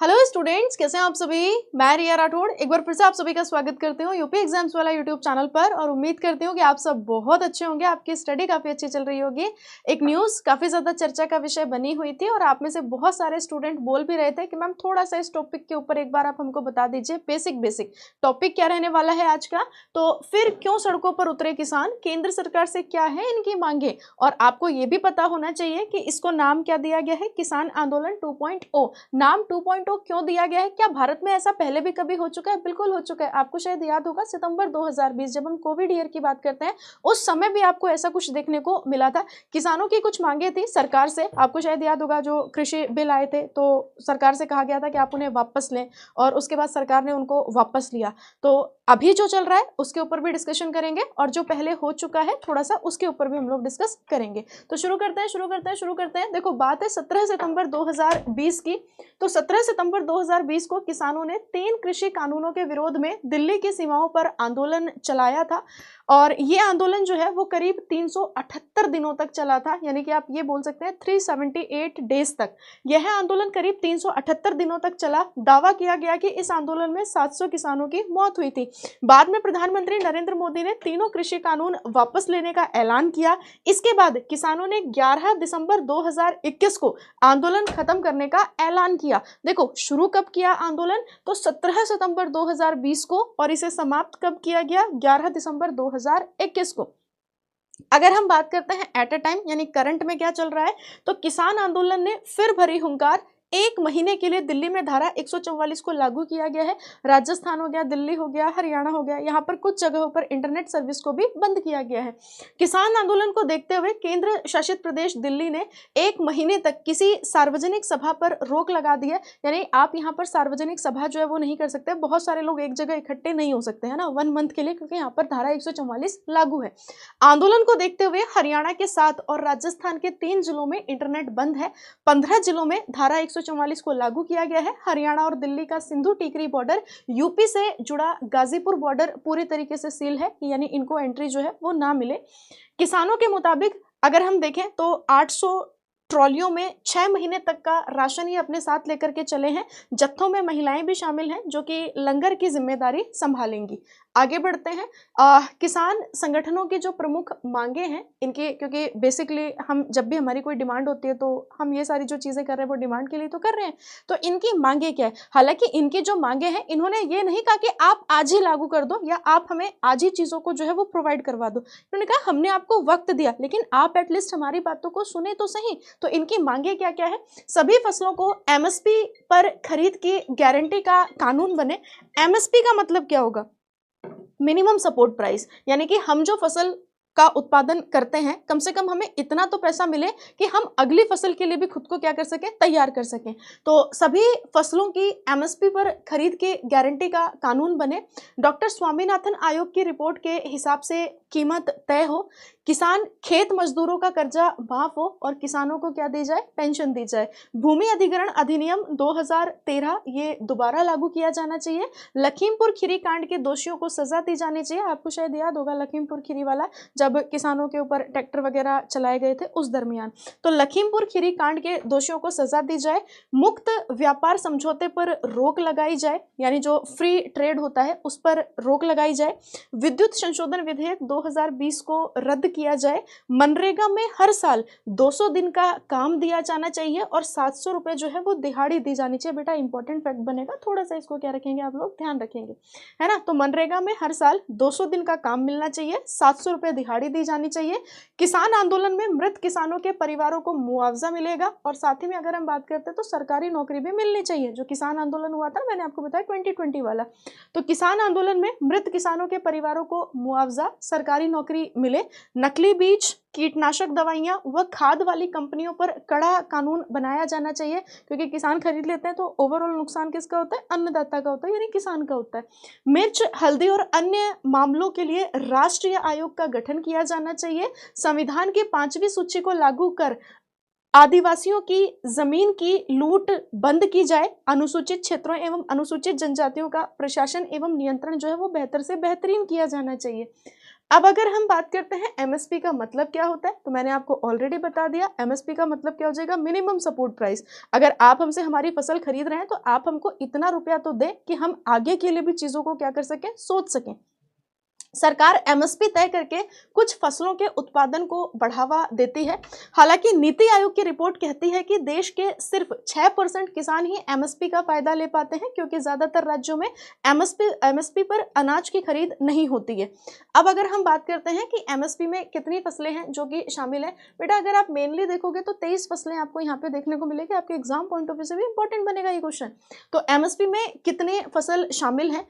Hello students, कैसे हैं आप सभी। मैं रिया राठौड़ एक बार फिर से आप सभी का स्वागत करती हूँ यूपी एग्जाम्स वाला यूट्यूब चैनल पर और उम्मीद करती हूँ कि आप सब बहुत अच्छे होंगे, आपकी स्टडी काफ़ी अच्छी चल रही होगी। एक न्यूज़ काफ़ी ज़्यादा चर्चा का विषय बनी हुई थी और आप में से बहुत सारे स्टूडेंट बोल भी रहे थे कि मैम थोड़ा सा इस टॉपिक के ऊपर एक बार आप हमको बता दीजिए। बेसिक टॉपिक क्या रहने वाला है आज का, तो फिर क्यों सड़कों पर उतरे किसान, केंद्र सरकार से क्या है इनकी मांगे। और आपको ये भी पता होना चाहिए कि इसको नाम क्या दिया गया है, किसान आंदोलन 2.0। नाम 2.0 क्यों दिया गया है, क्या भारत में ऐसा पहले भी कभी हो चुका है? बिल्कुल हो चुका है। आपको शायद याद होगा सितंबर 2020 जब हम कोविड ईयर की बात करते हैं, उस समय भी आपको ऐसा कुछ देखने को मिला था। किसानों की कुछ मांगे थी सरकार से, आपको शायद याद होगा जो कृषि बिल आए थे तो सरकार से कहा गया था कि आप उन्हें वापस लें और उसके बाद सरकार ने उनको वापस लिया। तो अभी जो चल रहा है उसके ऊपर भी डिस्कशन करेंगे और जो पहले हो चुका है थोड़ा सा उसके ऊपर भी हम लोग डिस्कस करेंगे। तो शुरू करते हैं। देखो बात है 17 सितंबर 2020 की। तो 17 सितंबर 2020 को किसानों ने 3 कृषि कानूनों के विरोध में दिल्ली की सीमाओं पर आंदोलन चलाया था और ये आंदोलन जो है वो करीब 378 दिनों तक चला था, यानी कि आप ये बोल सकते हैं 378 डेज तक यह आंदोलन करीब 378 दिनों तक चला। दावा किया गया कि इस आंदोलन में 700 किसानों की मौत हुई थी। बाद में प्रधानमंत्री नरेंद्र मोदी ने तीनों कृषि कानून वापस लेने का ऐलान किया। इसके बाद किसानों ने 11 दिसंबर 2021 को आंदोलन खत्म करने का ऐलान किया। देखो शुरू कब किया आंदोलन, तो 17 सितंबर 2020 को और इसे समाप्त कब किया गया, 11 दिसंबर 2021 को। अगर हम बात करते हैं एट अ टाइम यानी करंट में क्या चल रहा है, तो किसान आंदोलन ने फिर भरी हुंकार। 1 महीने के लिए दिल्ली में धारा 144 को लागू किया गया है। राजस्थान हो गया, दिल्ली हो गया, हरियाणा हो गया, यहाँ पर कुछ जगहों पर इंटरनेट सर्विस को भी बंद किया गया है। किसान आंदोलन को देखते हुए केंद्र शासित प्रदेश दिल्ली ने 1 महीने तक किसी सार्वजनिक सभा पर रोक लगा दी है। यानी आप यहाँ पर सार्वजनिक सभा जो है वो नहीं कर सकते, बहुत सारे लोग एक जगह इकट्ठे नहीं हो सकते है ना 1 मंथ के लिए, क्योंकि यहाँ पर धारा 144 लागू है। आंदोलन को देखते हुए हरियाणा के 7 और राजस्थान के 3 जिलों में इंटरनेट बंद है। 15 जिलों में धारा 144 को लागू किया गया है। हरियाणा और दिल्ली का सिंधु टीकरी बॉर्डर, यूपी से जुड़ा गाजीपुर बॉर्डर पूरी तरीके से सील है, यानी इनको एंट्री जो है वो ना मिले। किसानों के मुताबिक अगर हम देखें तो 800 ट्रॉलियों में 6 महीने तक का राशन ये अपने साथ लेकर के चले हैं। जत्थों में महिलाएं भी शामिल हैं जो कि लंगर की जिम्मेदारी संभालेंगी। आगे बढ़ते हैं। किसान संगठनों की जो प्रमुख मांगे हैं इनकी, क्योंकि बेसिकली हम जब भी हमारी कोई डिमांड होती है तो हम ये सारी जो चीज़ें कर रहे हैं वो डिमांड के लिए तो कर रहे हैं। तो इनकी मांगे क्या है, हालांकि इनकी जो मांगे हैं इन्होंने ये नहीं कहा कि आप आज ही लागू कर दो या आप हमें आज ही चीज़ों को जो है वो प्रोवाइड करवा दो। इन्होंने कहा हमने आपको वक्त दिया लेकिन आप एटलीस्ट हमारी बातों को सुने तो सही। तो इनकी मांगे क्या क्या है, सभी फसलों को एमएसपी पर खरीद की गारंटी का कानून बने। एमएसपी का मतलब क्या होगा, मिनिमम सपोर्ट प्राइस, यानी कि हम जो फसल का उत्पादन करते हैं कम से कम हमें इतना तो पैसा मिले कि हम अगली फसल के लिए भी खुद को क्या कर सकें, तैयार कर सकें। तो सभी फसलों की एमएसपी पर खरीद की गारंटी का कानून बने। डॉक्टर स्वामीनाथन आयोग की रिपोर्ट के हिसाब से कीमत तय हो। किसान खेत मजदूरों का कर्जा माफ हो और किसानों को क्या दी जाए, पेंशन दी जाए। भूमि अधिग्रहण अधिनियम 2013 ये दोबारा लागू किया जाना चाहिए। लखीमपुर खीरी कांड के दोषियों को सजा दी जानी चाहिए। आपको शायद याद होगा लखीमपुर खीरी वाला, जब किसानों के ऊपर ट्रैक्टर वगैरह चलाए गए थे उस दरमियान। तो लखीमपुर खीरी कांड के दोषियों को सजा दी जाए। मुक्त व्यापार समझौते पर रोक लगाई जाए, यानी जो फ्री ट्रेड होता है उस पर रोक लगाई जाए। विद्युत संशोधन विधेयक 2020 को रद्द किया जाए। मनरेगा में हर साल 200 दिन का काम दिया जाना चाहिए और 700 रुपये जो है वो दिहाड़ी दी जानी चाहिए। बेटा इंपॉर्टेंट फैक्ट बनेगा, थोड़ा सा इसको क्या रखेंगे आप लोग, ध्यान रखेंगे, है ना। तो मनरेगा में हर साल 200 दिन का काम मिलना चाहिए, 700 रुपये दिहाड़ी दी जानी चाहिए। किसान आंदोलन में मृत किसानों के परिवारों को मुआवजा मिलेगा और साथ ही में अगर हम बात करते हैं तो सरकारी नौकरी भी मिलनी चाहिए। जो किसान आंदोलन हुआ था मैंने आपको बताया 2020 वाला, तो किसान आंदोलन में मृत किसानों के परिवारों को मुआवजा, सरकारी नौकरी मिले। नकली बीज, कीटनाशक दवाइयां व खाद वाली कंपनियों पर कड़ा कानून बनाया जाना चाहिए, क्योंकि किसान खरीद लेते हैं तो ओवरऑल नुकसान किसका होता है, अन्नदाता का होता है, यानी किसान का होता है। मिर्च, हल्दी और अन्य मामलों के लिए राष्ट्रीय आयोग का गठन किया जाना चाहिए। संविधान की 5वीं सूची को लागू कर आदिवासियों की जमीन की लूट बंद की जाए। अनुसूचित क्षेत्रों एवं अनुसूचित जनजातियों का प्रशासन एवं नियंत्रण जो है वो बेहतर से बेहतरीन किया जाना चाहिए। अब अगर हम बात करते हैं एमएसपी का मतलब क्या होता है, तो मैंने आपको ऑलरेडी बता दिया। एमएसपी का मतलब क्या हो जाएगा, मिनिमम सपोर्ट प्राइस। अगर आप हमसे हमारी फसल खरीद रहे हैं तो आप हमको इतना रुपया तो दें कि हम आगे के लिए भी चीजों को क्या कर सकें, सोच सकें। सरकार एमएसपी तय करके कुछ फसलों के उत्पादन को बढ़ावा देती है। हालांकि नीति आयोग की रिपोर्ट कहती है कि देश के सिर्फ 6% किसान ही एमएसपी का फायदा ले पाते हैं, क्योंकि ज्यादातर राज्यों में एमएसपी पर अनाज की खरीद नहीं होती है। अब अगर हम बात करते हैं कि एमएसपी में कितनी फसलें हैं जो कि शामिल है, बेटा अगर आप मेनली देखोगे तो 23 फसलें आपको यहाँ पे देखने को मिलेगी। आपके एग्जाम पॉइंट ऑफ व्यू से भी इंपॉर्टेंट बनेगा ये क्वेश्चन। तो एमएसपी में कितने फसल शामिल हैं,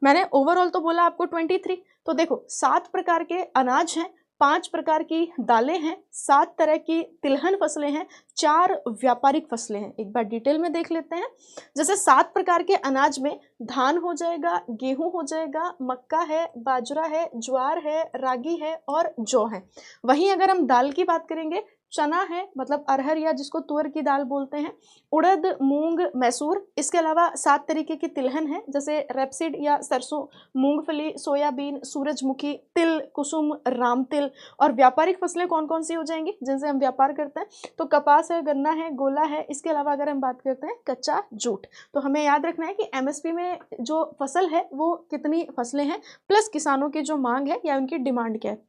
मैंने ओवरऑल तो बोला आपको 23। तो देखो 7 प्रकार के अनाज हैं, 5 प्रकार की दालें हैं, 7 तरह की तिलहन फसलें हैं, 4 व्यापारिक फसलें हैं। एक बार डिटेल में देख लेते हैं। जैसे 7 प्रकार के अनाज में धान हो जाएगा, गेहूं हो जाएगा, मक्का है, बाजरा है, ज्वार है, रागी है और जौ है। वहीं अगर हम दाल की बात करेंगे, चना है मतलब अरहर या जिसको तुअर की दाल बोलते हैं, उड़द, मूंग, मैसूर। इसके अलावा 7 तरीके की तिलहन है, जैसे रेपसीड या सरसों, मूंगफली, सोयाबीन, सूरजमुखी, तिल, कुसुम, राम तिल। और व्यापारिक फसलें कौन कौन सी हो जाएंगी जिनसे हम व्यापार करते हैं, तो कपास है, गन्ना है, गोला है। इसके अलावा अगर हम बात करते हैं कच्चा जूट। तो हमें याद रखना है कि एमएसपी में जो फसल है वो कितनी फसलें हैं, प्लस किसानों की जो मांग है या उनकी डिमांड क्या है।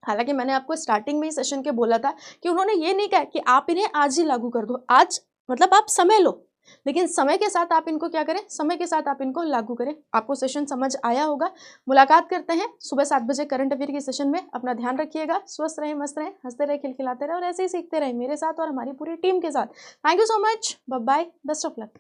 हालांकि मैंने आपको स्टार्टिंग में ही सेशन के बोला था कि उन्होंने ये नहीं कहा कि आप इन्हें आज ही लागू कर दो, आज मतलब आप समय लो, लेकिन समय के साथ आप इनको क्या करें, समय के साथ आप इनको लागू करें। आपको सेशन समझ आया होगा। मुलाकात करते हैं सुबह 7 बजे करंट अफेयर के सेशन में। अपना ध्यान रखिएगा, स्वस्थ रहें, मस्त रहें, हंसते रहे, खिलखिलाते रहे और ऐसे ही सीखते रहे मेरे साथ और हमारी पूरी टीम के साथ। Thank you so much, bye bye, best of luck.